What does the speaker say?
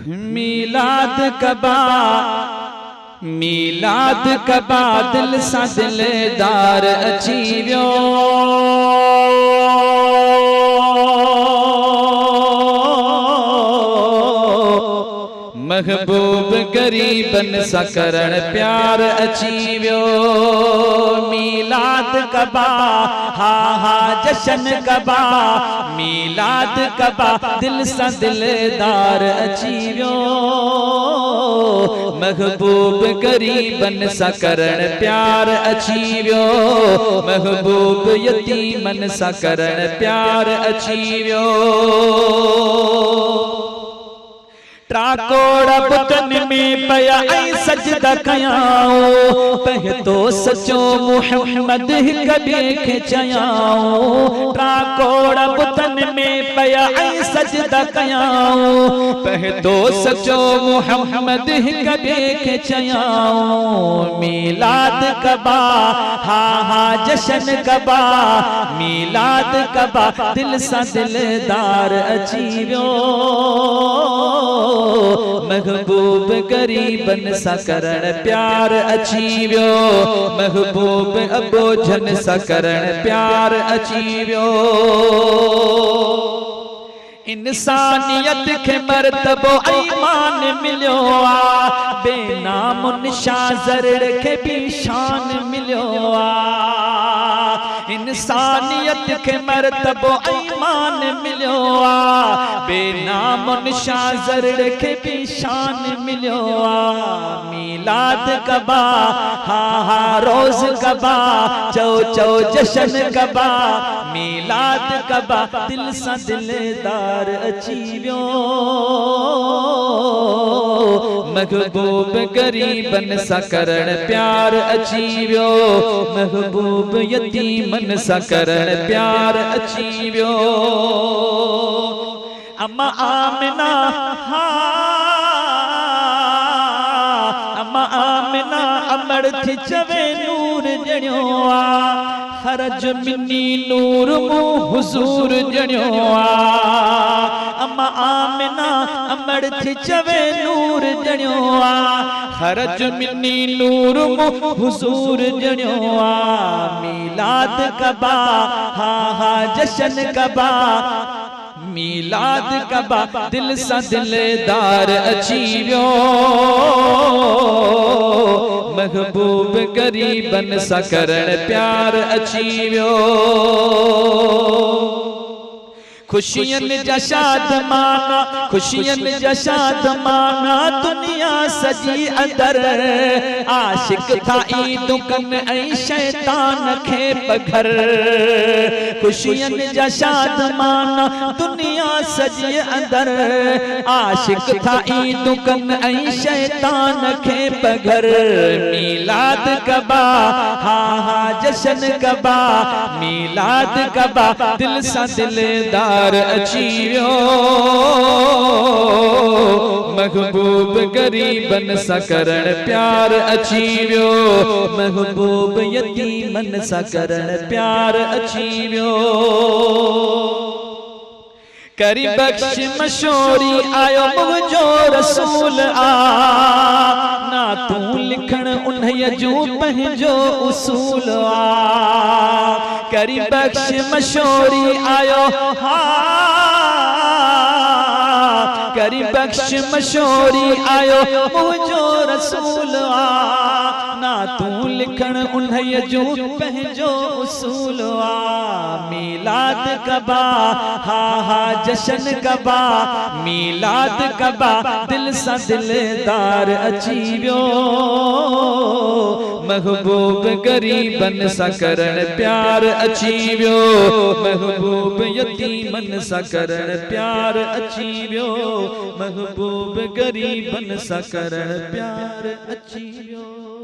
मीलाद कबा मीलाद कबा दिल सां दिलदार अची वियो। महबूब गरीबन सां करण प्यार अची वियो। मीलाद कबा हा हा जशन कबा मीलाद कबा दिल सां दिलदार अची वियो। महबूब गरीबन सां करण प्यार अची वियो। महबूब यतीमन सां करण प्यार अची वियो। ट्राकोड़ बुतन में पया ऐं सजदा कयाऊं पह तो सचो मुहम्मद हिक ॿिए खे चयाऊं। ट्राकोड़ बुतन में पया ऐं सजदा कयाऊं पह तो सचो मुहम्मद हिक ॿिए खे चयाऊं। मीलाद कबा हा हा जशन कबा मीलाद कबा दिल सां दिलदार अची वियो। महबूब गरीबन सां करण प्यार अची वियो। महबूब अबोझन सां करण प्यार अची वियो। इंसानियत के मर्तबो ईमान मिलियो आ बेनामुन शाज़र के भी शान मिलियो आ। इंसानियत के मर्तबो ईमान मिलियो आ बेनामुन शाज़र के भी शान मिलियो आ। मीलाद कबा हा हा रोज़ कबा चौ चौ जशन कबा मीलाद कबा दिल सां दिलदार अची वियो। महबूब गरीबन सां करण प्यार अची वियो। महबूब यतीमन सां करण प्यार अची वियो। अम्मा आमिना हा अम्मा आमिना अमड़ थी चवे नूर जणियो आ। खरज मिनी नूर मु हुजूर जणियो आ। अम्मा आमिना अमड़ थी चवे नूर जणियो आ। खरज मिनी नूर मु हुजूर जणियो आ। मीलाद कबा हा हा जशन कबा मीलाद कबा दिल सां दिलदार अची वियो। महबूब गरीबन सां करण प्यार अची वियो। खुशियन जा शादमाना खुशियन जा शादमाना दुनिया सजी अंदर आशिक था ईद कन ऐं शैतान खे पघर। खुशियन जा शादमाना दुनिया सजी अंदर आशिक था ईद कन ऐं शैतान खे पघर। मीलाद कबा हा हा जशन कबा मीलाद कबा दिल सां दिलदार अची वियो। महबूब गरीबन सां करण प्यार अची वियो। महबूब यतीमन सां करण प्यार अची वियो। करी बख्श मशोरी आयो मुझो रसूल आ। ना तू लिखण उन्हीअ जूं पंहिंजो उसूल आ। करी बख्श मशोरी आयो हा करी बख्श मशोरी आयो मुझो रसूल आ। ना तू लिखण उन्हीअ जूं पंहिंजो उसूल आ। मीलाद कबा हा हा जशन कबा मीलाद कबा दिल सां दिलदार अची वियो। महबूब गरीबन सां करण प्यार अची वियो। महबूब यतीमन सां करण प्यार अची वियो। महबूब गरीबन सां करण प्यार अची वियो।